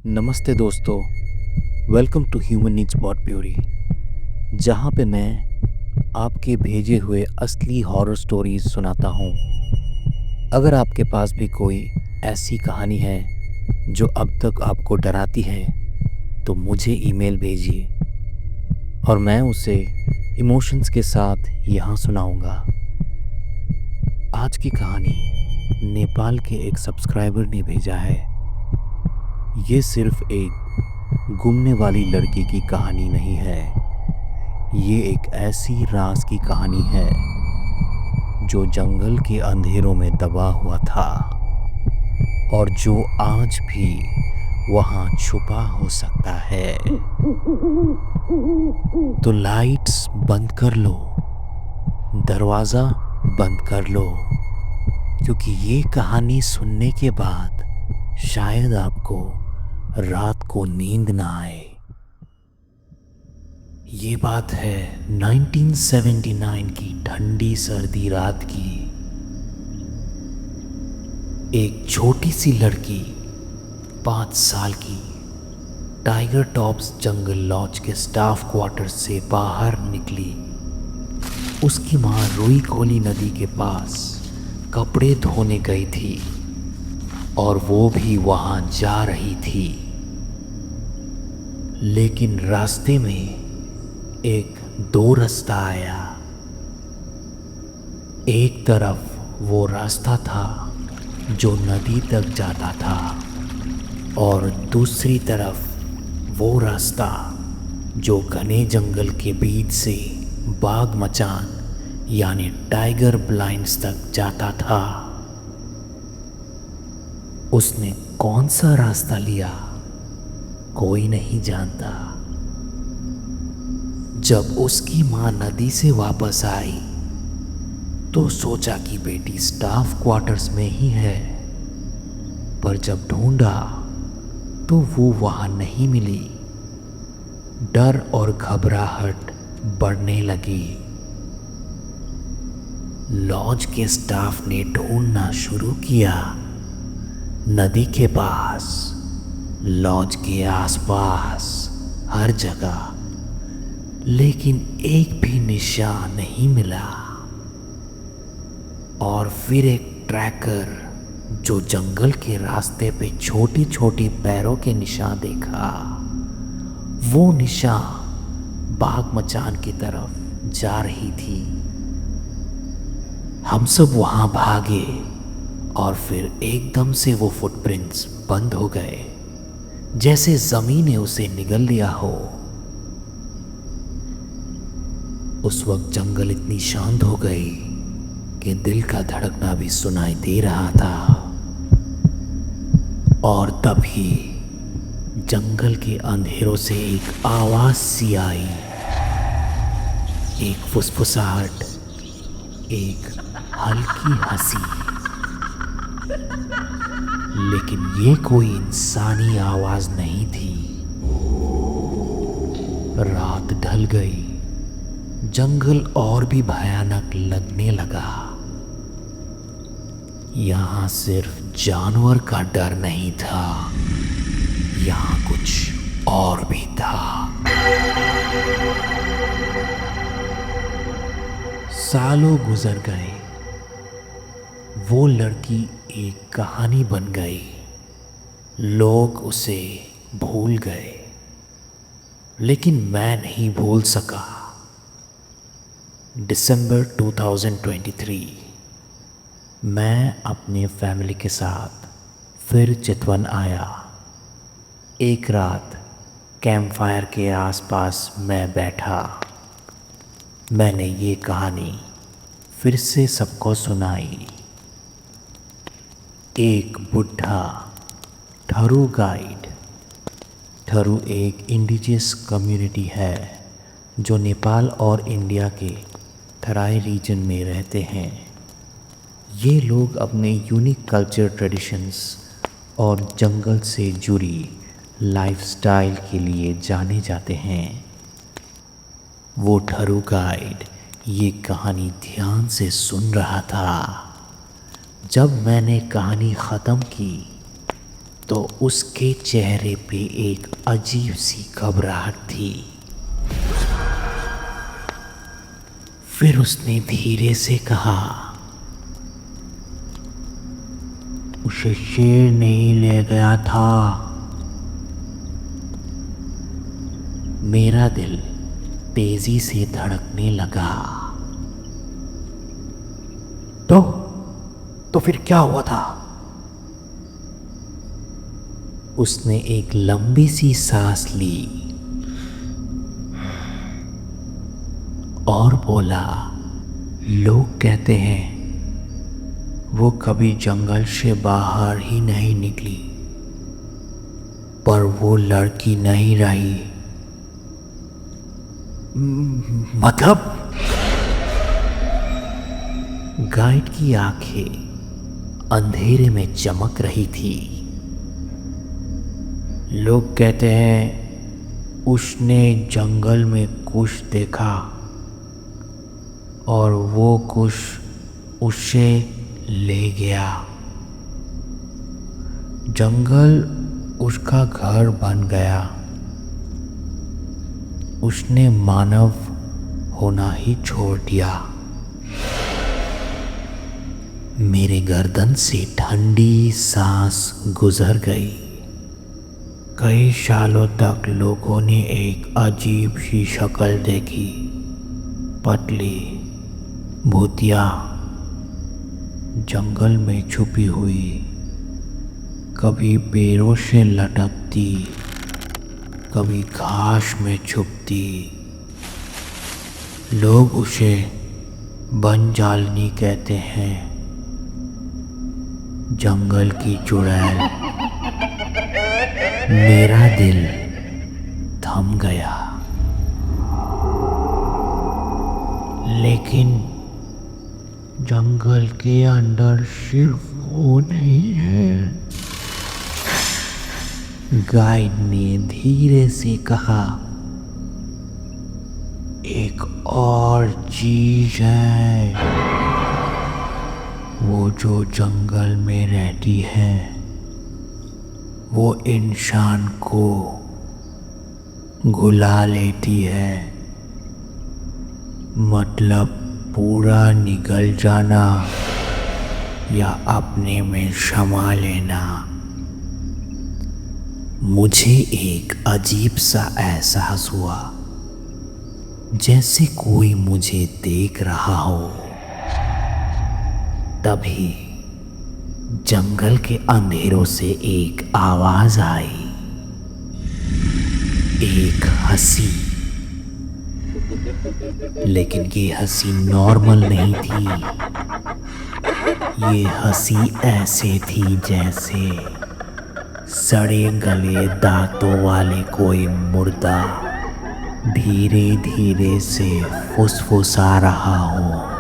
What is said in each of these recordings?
नमस्ते दोस्तों, welcome to human needs bot प्यूरी, जहाँ पे मैं आपके भेजे हुए असली हॉरर स्टोरीज सुनाता हूँ। अगर आपके पास भी कोई ऐसी कहानी है जो अब तक आपको डराती है तो मुझे ईमेल भेजिए और मैं उसे इमोशंस के साथ यहाँ सुनाऊँगा। आज की कहानी नेपाल के एक सब्सक्राइबर ने भेजा है। ये सिर्फ एक गुमने वाली लड़की की कहानी नहीं है, ये एक ऐसी राज की कहानी है जो जंगल के अंधेरों में दबा हुआ था और जो आज भी वहाँ छुपा हो सकता है। तो लाइट्स बंद कर लो, दरवाज़ा बंद कर लो, क्योंकि ये कहानी सुनने के बाद शायद आपको रात को नींद ना आए। ये बात है 1979 की ठंडी सर्दी रात की। एक छोटी सी लड़की 5 साल की टाइगर टॉप्स जंगल लॉज के स्टाफ क्वार्टर से बाहर निकली। उसकी माँ रुई खोली नदी के पास कपड़े धोने गई थी और वो भी वहाँ जा रही थी। लेकिन रास्ते में एक दो रास्ता आया। एक तरफ वो रास्ता था जो नदी तक जाता था और दूसरी तरफ वो रास्ता जो घने जंगल के बीच से बाघ मचान यानी टाइगर ब्लाइंड्स तक जाता था। उसने कौन सा रास्ता लिया कोई नहीं जानता। जब उसकी माँ नदी से वापस आई तो सोचा कि बेटी स्टाफ क्वार्टर्स में ही है, पर जब ढूंढा तो वो वहां नहीं मिली। डर और घबराहट बढ़ने लगी। लॉज के स्टाफ ने ढूंढना शुरू किया, नदी के पास, लॉज के आसपास, हर जगह, लेकिन एक भी निशान नहीं मिला। और फिर एक ट्रैकर जो जंगल के रास्ते पे छोटी छोटी पैरों के निशान देखा, वो निशान बाघ मचान की तरफ जा रही थी। हम सब वहां भागे और फिर एकदम से वो फुटप्रिंट्स बंद हो गए, जैसे जमीन ने उसे निगल लिया हो। उस वक्त जंगल इतनी शांत हो गई कि दिल का धड़कना भी सुनाई दे रहा था। और तभी जंगल के अंधेरों से एक आवाज सी आई, एक फुसफुसाहट, एक हल्की हंसी। लेकिन ये कोई इंसानी आवाज नहीं थी। रात ढल गई, जंगल और भी भयानक लगने लगा। यहाँ सिर्फ जानवर का डर नहीं था, यहाँ कुछ और भी था। सालों गुजर गए, वो लड़की एक कहानी बन गई। लोग उसे भूल गए, लेकिन मैं नहीं भूल सका। दिसंबर 2023 मैं अपने फैमिली के साथ फिर चितवन आया। एक रात कैंप फायर के आसपास मैं बैठा। मैंने ये कहानी फिर से सबको सुनाई। एक बुढ़ा ठरू गाइड। ठरू एक इंडिजियस कम्युनिटी है जो नेपाल और इंडिया के तराई रीजन में रहते हैं। ये लोग अपने यूनिक कल्चर, ट्रेडिशंस और जंगल से जुड़ी लाइफस्टाइल के लिए जाने जाते हैं। वो ठरू गाइड ये कहानी ध्यान से सुन रहा था। जब मैंने कहानी ख़त्म की तो उसके चेहरे पे एक अजीब सी घबराहट थी। फिर उसने धीरे से कहा, उसे शेर नहीं ले गया था। मेरा दिल तेजी से धड़कने लगा। तो फिर क्या हुआ था? उसने एक लंबी सी सांस ली और बोला, लोग कहते हैं वो कभी जंगल से बाहर ही नहीं निकली, पर वो लड़की नहीं रही। मतलब? गाइड की आंखें अंधेरे में चमक रही थी। लोग कहते हैं उसने जंगल में कुछ देखा और वो कुछ उसे ले गया। जंगल उसका घर बन गया। उसने मानव होना ही छोड़ दिया। मेरे गर्दन से ठंडी सांस गुजर गई। कई सालों तक लोगों ने एक अजीब सी शक्ल देखी, पतली, भूतिया, जंगल में छुपी हुई, कभी पेड़ों से लटकती, कभी घास में छुपती। लोग उसे बनजालनी कहते हैं, जंगल की चुड़ैल। मेरा दिल थम गया। लेकिन जंगल के अंदर सिर्फ वो नहीं है। गाइड ने धीरे से कहा, एक और चीज है, वो जो जंगल में रहती है, वो इंसान को घुला लेती है। मतलब पूरा निगल जाना या अपने में समा लेना। मुझे एक अजीब सा एहसास हुआ, जैसे कोई मुझे देख रहा हो। तभी जंगल के अंधेरों से एक आवाज आई, एक हंसी। लेकिन ये हंसी नॉर्मल नहीं थी। ये हंसी ऐसे थी जैसे सड़े गले दांतों वाले कोई मुर्दा धीरे धीरे से फुसफुसा रहा हो।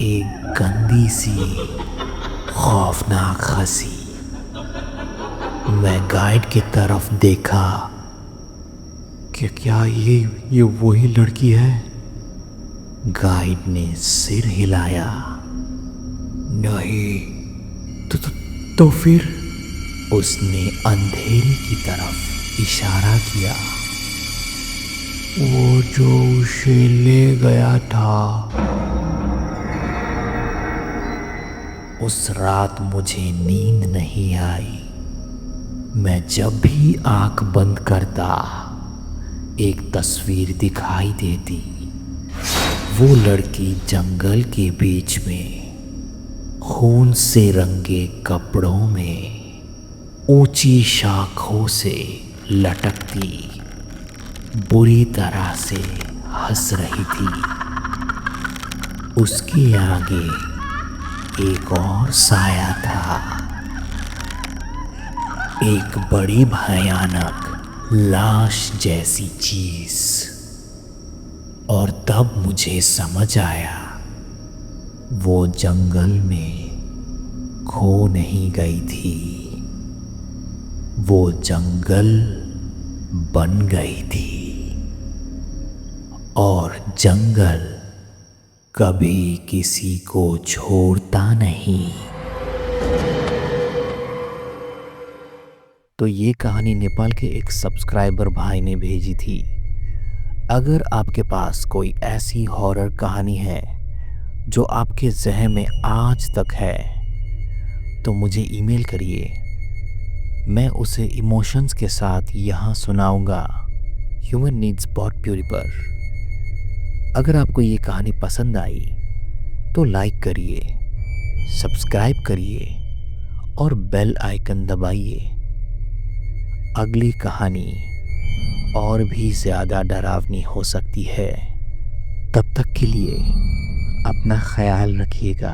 एक गंदी सी खौफनाक हंसी। मैं गाइड की तरफ देखा कि क्या ये वही लड़की है? गाइड ने सिर हिलाया। नहीं। तो फिर? उसने अंधेरे की तरफ इशारा किया। वो जो उसे ले गया था। उस रात मुझे नींद नहीं आई। मैं जब भी आंख बंद करता, एक तस्वीर दिखाई देती। वो लड़की जंगल के बीच में खून से रंगे कपड़ों में ऊंची शाखों से लटकती बुरी तरह से हंस रही थी। उसके आगे एक और साया था, एक बड़ी भयानक लाश जैसी चीज। और तब मुझे समझ आया, वो जंगल में खो नहीं गई थी, वो जंगल बन गई थी। और जंगल कभी किसी को छोड़ता नहीं। तो ये कहानी नेपाल के एक सब्सक्राइबर भाई ने भेजी थी। अगर आपके पास कोई ऐसी हॉरर कहानी है जो आपके ज़हन में आज तक है, तो मुझे ईमेल करिए। मैं उसे इमोशंस के साथ यहाँ सुनाऊंगा ह्यूमन नीड्स बॉट प्यूरी पर। अगर आपको ये कहानी पसंद आई तो लाइक करिए, सब्सक्राइब करिए और बेल आइकन दबाइए। अगली कहानी और भी ज़्यादा डरावनी हो सकती है। तब तक के लिए अपना ख्याल रखिएगा।